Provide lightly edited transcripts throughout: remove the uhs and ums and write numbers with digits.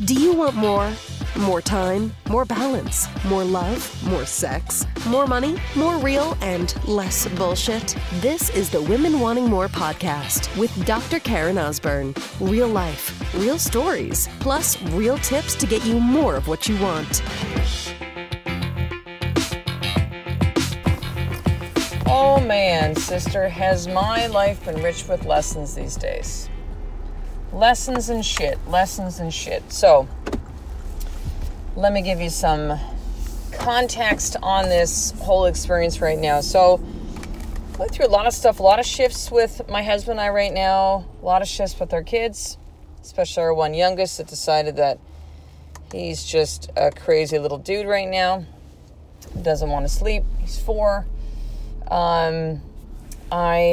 Do you want more? More time, more balance, more love, more sex, more money, more real, and less bullshit? This is the Women Wanting More podcast with Dr. Karen Osborne. Real life, real stories, plus real tips to get you more of what you want. Oh man, sister, has my life been rich with lessons these days? Lessons and shit. So, let me give you some context on this whole experience right now. So, going through a lot of stuff, a lot of shifts with my husband and I right now, a lot of shifts with our kids, especially our one youngest that decided that he's just a crazy little dude right now. Doesn't want to sleep. He's 4. I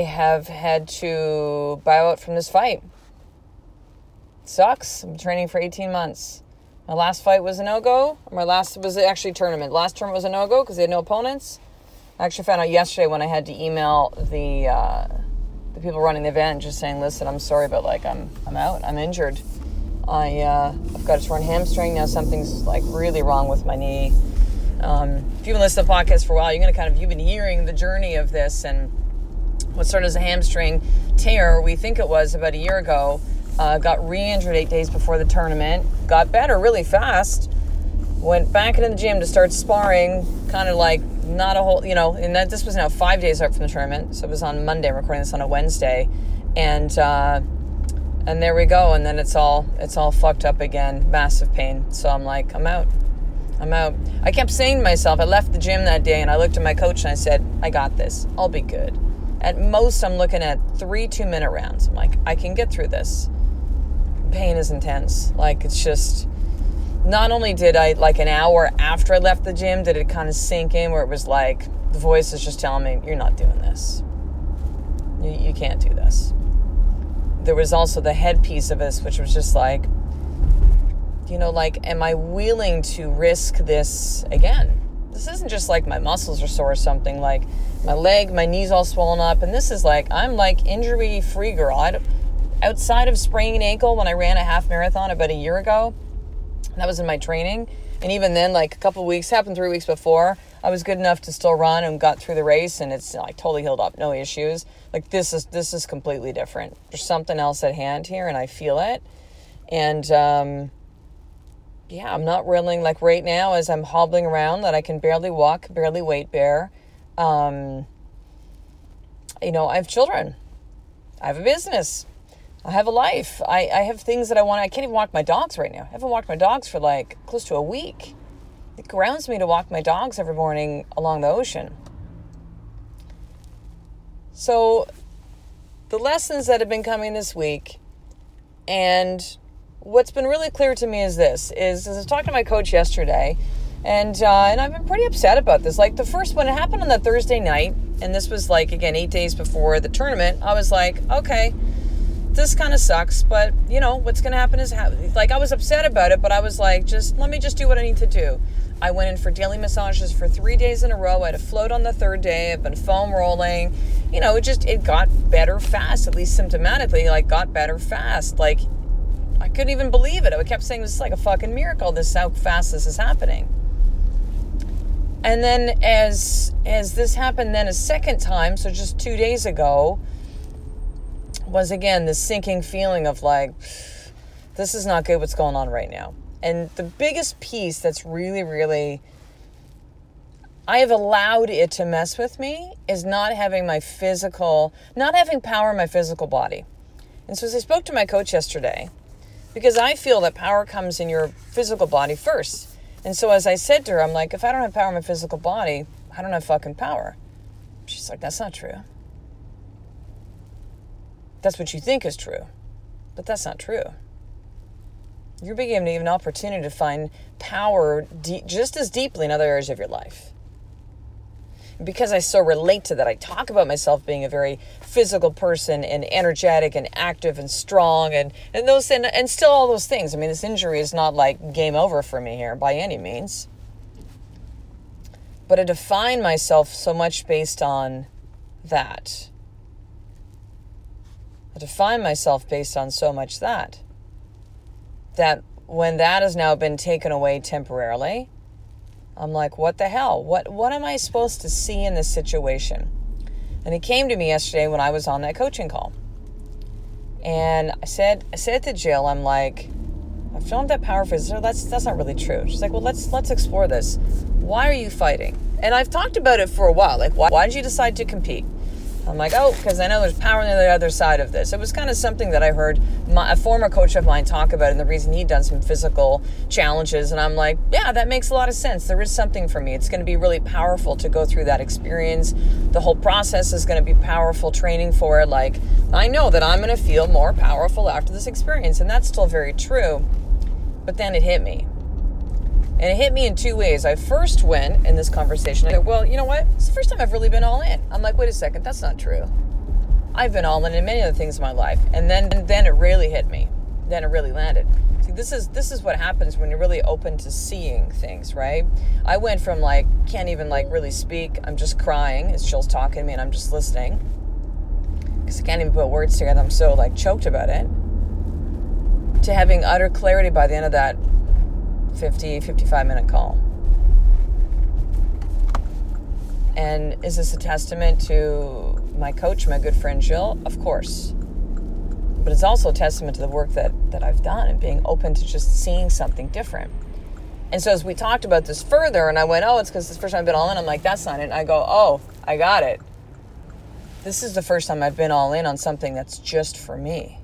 have had to bow out from this fight. Sucks. I'm training for 18 months. My last fight was a no-go. My last was actually a tournament. Last tournament was a no-go because they had no opponents. I actually found out yesterday when I had to email the people running the event just saying, listen, I'm sorry, but like I'm out. I'm injured. I've got a torn hamstring. Now something's like really wrong with my knee. If you've been listening to the podcast for a while, you've been hearing the journey of this, and what started as a hamstring tear, we think it was about a year ago, got re-injured 8 days before the tournament, got better really fast, went back into the gym to start sparring, kind of like not a whole, and this was now 5 days out from the tournament, so it was on Monday, I'm recording this on a Wednesday, and there we go, and then it's all fucked up again, massive pain, so I'm like, I'm out. I kept saying to myself, I left the gym that day and I looked at my coach and I said, I got this. I'll be good. At most, I'm looking at 3 2-minute rounds. I'm like, I can get through this. Pain is intense. Like, it's just, not only did I, like an hour after I left the gym, did it kind of sink in where it was like, the voice is just telling me, you're not doing this. You can't do this. There was also the head piece of this, which was just like, am I willing to risk this again? This isn't just like my muscles are sore or something, like my knee's all swollen up, and this is like, I'm like injury-free girl. Outside of spraining an ankle when I ran a half marathon about a year ago, that was in my training, and even then, like a couple of weeks, happened 3 weeks before, I was good enough to still run and got through the race, and it's like totally healed up, no issues. Like this is completely different. There's something else at hand here, and I feel it, and yeah, I'm not willing, like right now as I'm hobbling around that I can barely walk, barely weight bear. I have children. I have a business. I have a life. I have things that I want. I can't even walk my dogs right now. I haven't walked my dogs for like close to a week. It grounds me to walk my dogs every morning along the ocean. So the lessons that have been coming this week, and what's been really clear to me is this, is I was talking to my coach yesterday, and I've been pretty upset about this. Like when it happened on the Thursday night, and this was like, again, 8 days before the tournament, I was like, okay, this kind of sucks, but what's going to happen is, like, I was upset about it, but I was like, let me just do what I need to do. I went in for daily massages for 3 days in a row. I had a float on the third day. I've been foam rolling. It got better fast, at least symptomatically, like got better fast. Like, I couldn't even believe it. I kept saying this is like a fucking miracle. This is how fast this is happening. And then as this happened then a second time, so just 2 days ago, was again this sinking feeling of like, this is not good what's going on right now. And the biggest piece that's really, really, I have allowed it to mess with me is not having power in my physical body. And so as I spoke to my coach yesterday, because I feel that power comes in your physical body first. And so as I said to her, I'm like, if I don't have power in my physical body, I don't have fucking power. She's like, that's not true. That's what you think is true. But that's not true. You're beginning to have an opportunity to find power just as deeply in other areas of your life. Because I so relate to that, I talk about myself being a very physical person and energetic and active and strong and still all those things. I mean, this injury is not like game over for me here by any means. But I define myself so much based on that. I define myself based on so much that when that has now been taken away temporarily, I'm like, what the hell? What am I supposed to see in this situation? And it came to me yesterday when I was on that coaching call. And I said to Jill, I'm like, I've shown that power for that's not really true. She's like, well, let's explore this. Why are you fighting? And I've talked about it for a while. Like, why did you decide to compete? I'm like, oh, because I know there's power on the other side of this. It was kind of something that I heard a former coach of mine talk about, and the reason he'd done some physical challenges. And I'm like, yeah, that makes a lot of sense. There is something for me. It's going to be really powerful to go through that experience. The whole process is going to be powerful training for it. Like, I know that I'm going to feel more powerful after this experience, and that's still very true. But then it hit me. And it hit me in two ways. I first went in this conversation, I said, well, you know what? It's the first time I've really been all in. I'm like, wait a second, that's not true. I've been all in many other things in my life. And then it really hit me. Then it really landed. See, this is what happens when you're really open to seeing things, right? I went from like, can't even like really speak. I'm just crying as Jill's talking to me and I'm just listening. Because I can't even put words together. I'm so like choked about it. To having utter clarity by the end of that 55-minute call. And is this a testament to my coach, my good friend Jill? Of course. But it's also a testament to the work that I've done and being open to just seeing something different. And so as we talked about this further, and I went, oh, it's because it's the first time I've been all in. I'm like, that's not it. And I go, oh, I got it. This is the first time I've been all in on something that's just for me.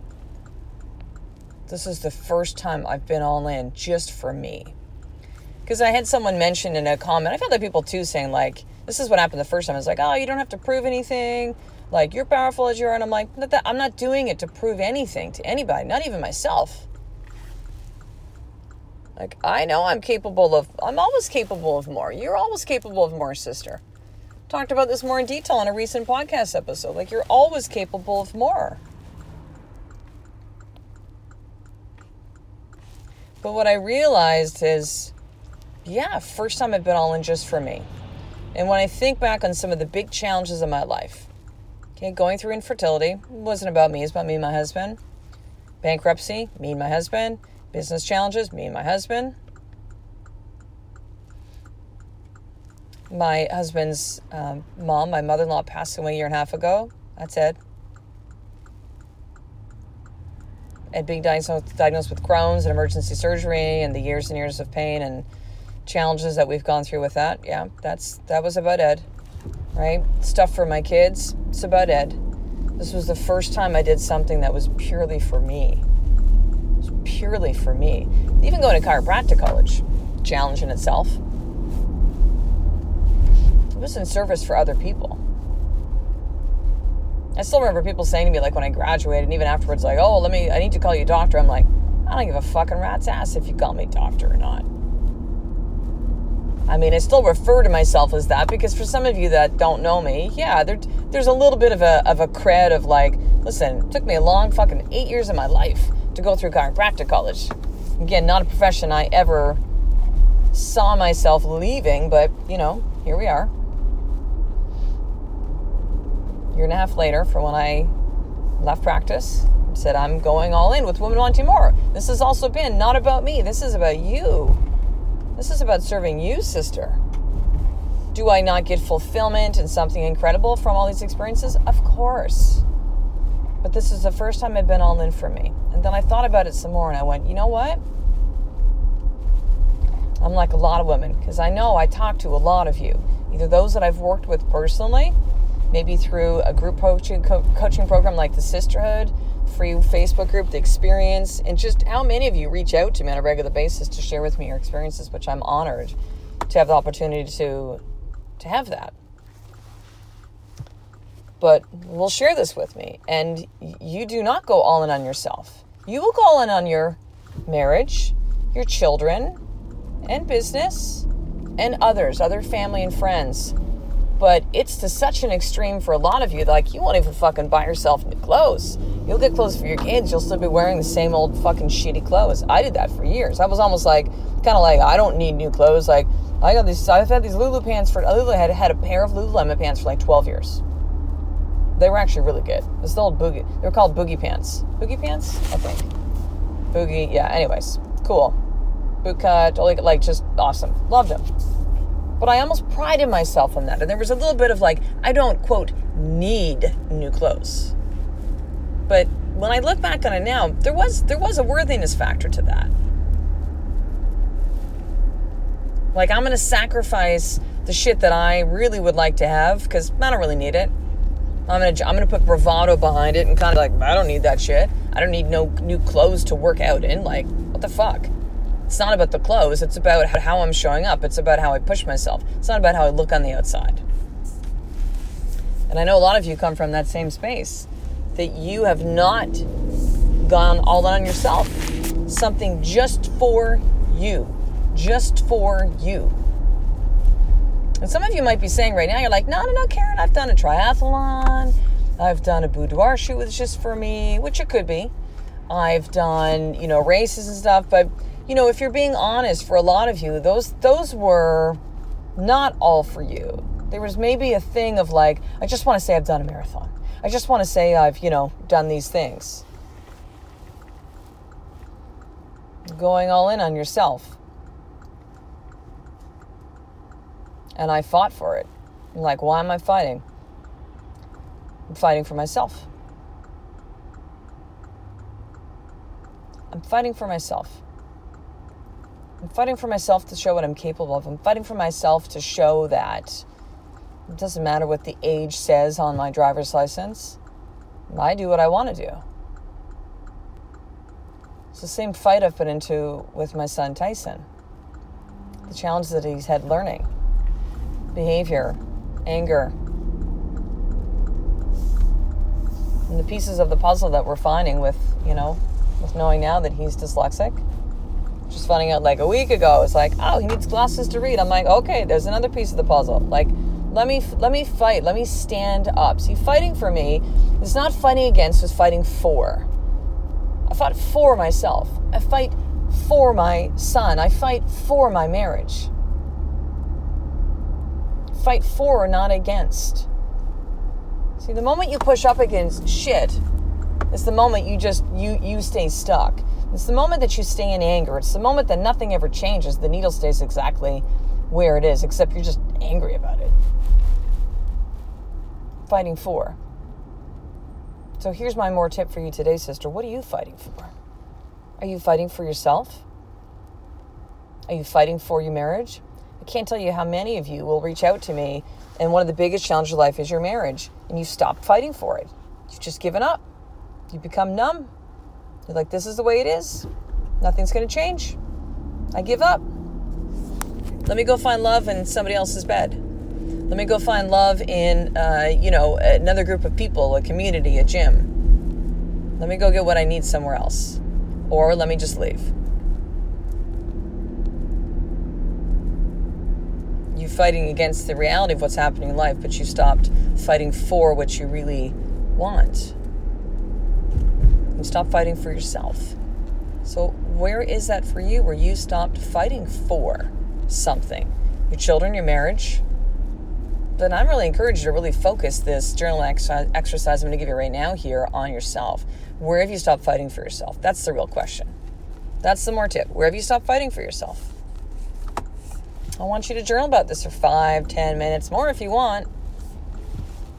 This is the first time I've been all in just for me. Because I had someone mention in a comment, I've had other people too saying like, this is what happened the first time. It's like, oh, you don't have to prove anything. Like, you're powerful as you are. And I'm like, I'm not doing it to prove anything to anybody, not even myself. Like, I know I'm always capable of more. You're always capable of more, sister. Talked about this more in detail in a recent podcast episode. Like, you're always capable of more. But what I realized is, yeah, first time I've been all in just for me. And when I think back on some of the big challenges of my life, okay, going through infertility, it wasn't about me, it's about me and my husband. Bankruptcy, me and my husband. Business challenges, me and my husband. My husband's mom, my mother-in-law, passed away a year and a half ago. That's Ed. And being diagnosed with Crohn's and emergency surgery and the years and years of pain and challenges that we've gone through with that. Yeah, that was about Ed, right? Stuff for my kids, it's about Ed. This was the first time I did something that was purely for me. It was purely for me. Even going to Chiropractic College, challenge in itself. It was in service for other people. I still remember people saying to me, like when I graduated, and even afterwards, like, oh, I need to call you doctor. I'm like, I don't give a fucking rat's ass if you call me doctor or not. I mean, I still refer to myself as that because for some of you that don't know me, yeah, there's a little bit of a cred of like, listen, it took me a long fucking 8 years of my life to go through Chiropractic College. Again, not a profession I ever saw myself leaving, but, you know, here we are. Year and a half later, for when I left practice, said I'm going all in with Women Wanting More. This has also been not about me. This is about you. This is about serving you, sister. Do I not get fulfillment and something incredible from all these experiences? Of course. But this is the first time I've been all in for me. And then I thought about it some more and I went, you know what? I'm like a lot of women because I know I talk to a lot of you. Either those that I've worked with personally, maybe through a group coaching program like the Sisterhood, free Facebook group, The Experience, and just how many of you reach out to me on a regular basis to share with me your experiences, which I'm honored to have the opportunity to have that. But will share this with me. And you do not go all in on yourself. You will go all in on your marriage, your children, and business, and others, other family and friends. But it's to such an extreme for a lot of you, like you won't even fucking buy yourself new clothes. You'll get clothes for your kids. You'll still be wearing the same old fucking shitty clothes. I did that for years. I was almost like, kind of like, I don't need new clothes. Like, I've had these Lulu pants I had a pair of Lululemon pants for like 12 years. They were actually really good. It's the old boogie. They were called boogie pants. Boogie pants? I think. Boogie, yeah, anyways. Cool. Bootcut, like just awesome. Loved him. But I almost prided myself on that. And there was a little bit of like, I don't, quote, need new clothes. But when I look back on it now, there was a worthiness factor to that. Like, I'm going to sacrifice the shit that I really would like to have because I don't really need it. I'm gonna put bravado behind it and kind of like, I don't need that shit. I don't need no new clothes to work out in. Like, what the fuck? It's not about the clothes. It's about how I'm showing up. It's about how I push myself. It's not about how I look on the outside. And I know a lot of you come from that same space, that you have not gone all in on yourself. Something just for you. Just for you. And some of you might be saying right now, you're like, no, Karen, I've done a triathlon. I've done a boudoir shoot was just for me, which it could be. I've done, races and stuff. But, if you're being honest, for a lot of you, those were not all for you. There was maybe a thing of like, I just want to say I've done a marathon. I just want to say I've, done these things. Going all in on yourself. And I fought for it. I'm like, why am I fighting? I'm fighting for myself. I'm fighting for myself. I'm fighting for myself to show what I'm capable of. I'm fighting for myself to show that it doesn't matter what the age says on my driver's license. I do what I want to do. It's the same fight I've put into with my son Tyson. The challenge that he's had learning. Behavior, anger, and the pieces of the puzzle that we're finding with knowing now that he's dyslexic. Just finding out like a week ago, it's like, oh, he needs glasses to read. I'm like, okay, there's another piece of the puzzle. Like, let me fight. Let me stand up. See, fighting for me is not fighting against, it's fighting for. I fought for myself. I fight for my son. I fight for my marriage. Fight for, not against. See, the moment you push up against shit, it's the moment you stay stuck. It's the moment that you stay in anger. It's the moment that nothing ever changes. The needle stays exactly where it is, except you're just angry about it. Fighting for. So here's my more tip for you today, sister. What are you fighting for? Are you fighting for yourself? Are you fighting for your marriage? I can't tell you how many of you will reach out to me, and one of the biggest challenges of life is your marriage, and you stop fighting for it. You've just given up. You become numb. You're like, this is the way it is. Nothing's going to change. I give up. Let me go find love in somebody else's bed. Let me go find love in, another group of people, a community, a gym. Let me go get what I need somewhere else. Or let me just leave. You fighting against the reality of what's happening in life, but you stopped fighting for what you really want. You stopped fighting for yourself. So where is that for you, where you stopped fighting for something? Your children, your marriage? Then I'm really encouraged you to really focus this journal exercise I'm going to give you right now here on yourself. Where have you stopped fighting for yourself? That's the real question. That's the more tip. Where have you stopped fighting for yourself? I want you to journal about this for 5-10 minutes, more if you want.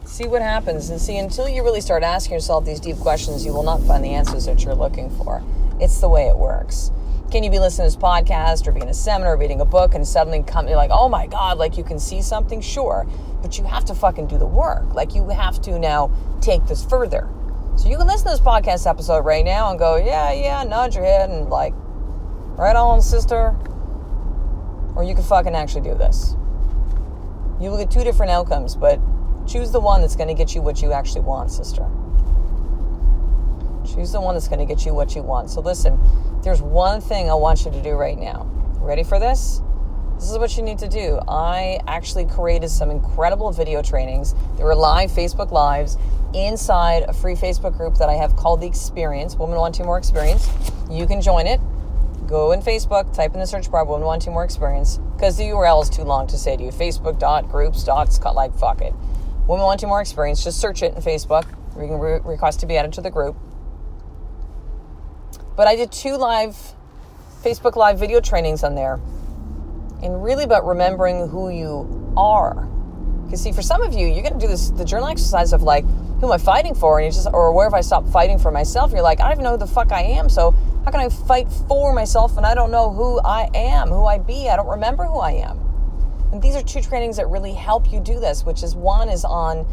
See what happens. And see, until you really start asking yourself these deep questions, you will not find the answers that you're looking for. It's the way it works. Can you be listening to this podcast or be in a seminar or reading a book and suddenly you're like, oh my God, like you can see something? Sure. But you have to fucking do the work. Like you have to now take this further. So you can listen to this podcast episode right now and go, yeah, nod your head and like, right on, sister. Or you can fucking actually do this. You will get two different outcomes, but choose the one that's going to get you what you actually want, sister. Choose the one that's going to get you what you want. So listen, there's one thing I want you to do right now. Ready for this? This is what you need to do. I actually created some incredible video trainings. There were live Facebook Lives inside a free Facebook group that I have called The Experience, Women Wanting More Experience. You can join it. Go in Facebook, type in the search bar, Women Wanting More Experience, because the URL is too long to say to you. Facebook.groups. Like, fuck it. Women Wanting More Experience. Just search it in Facebook. You can request to be added to the group. But I did 2 live Facebook Live video trainings on there. And really about remembering who you are. Because see, for some of you, you're going to do the journal exercise of like, who am I fighting for? And or where have I stopped fighting for myself? You're like, I don't even know who the fuck I am. So how can I fight for myself when I don't know who I am, who I be? I don't remember who I am. And these are 2 trainings that really help you do this, which is one is on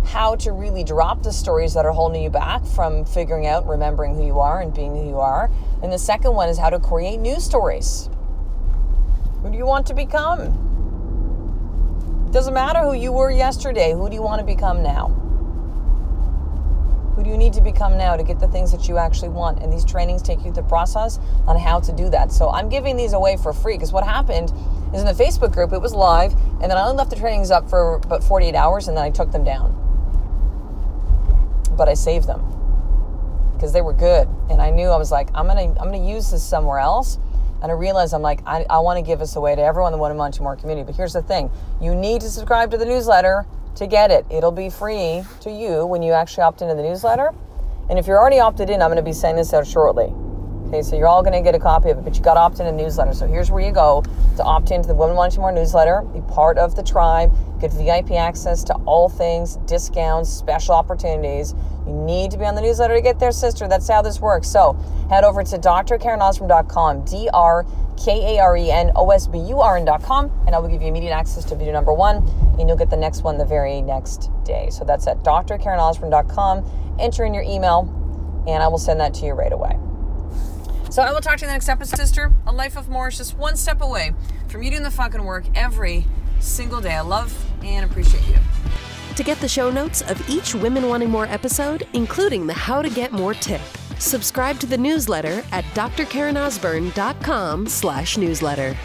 how to really drop the stories that are holding you back from figuring out, remembering who you are and being who you are. And the second one is how to create new stories. Who do you want to become? Doesn't matter who you were yesterday. Who do you want to become now? Who do you need to become now to get the things that you actually want? And these trainings take you through the process on how to do that. So I'm giving these away for free because what happened is in the Facebook group, it was live, and then I only left the trainings up for about 48 hours, and then I took them down. But I saved them because they were good. And I knew I was like, I'm gonna use this somewhere else. And I realized I'm like, I want to give this away to everyone in the Women Wanting More community. But here's the thing. You need to subscribe to the newsletter to get it. It'll be free to you when you actually opt into the newsletter. And if you're already opted in, I'm going to be sending this out shortly. Okay, so you're all going to get a copy of it, but you got to opt in the newsletter. So here's where you go to opt into the Women Wanting More newsletter, be part of the tribe, get VIP access to all things, discounts, special opportunities. You need to be on the newsletter to get there, sister. That's how this works. So head over to drkarenosborn.com, drkarenosborn.com, and I will give you immediate access to video number 1, and you'll get the next one the very next day. So that's at drkarenosborn.com. Enter in your email, and I will send that to you right away. So I will talk to you in the next episode, sister. A life of more is just one step away from you doing the fucking work every single day. I love and appreciate you. To get the show notes of each Women Wanting More episode, including the How to Get More tip, subscribe to the newsletter at drkarenosborn.com/newsletter.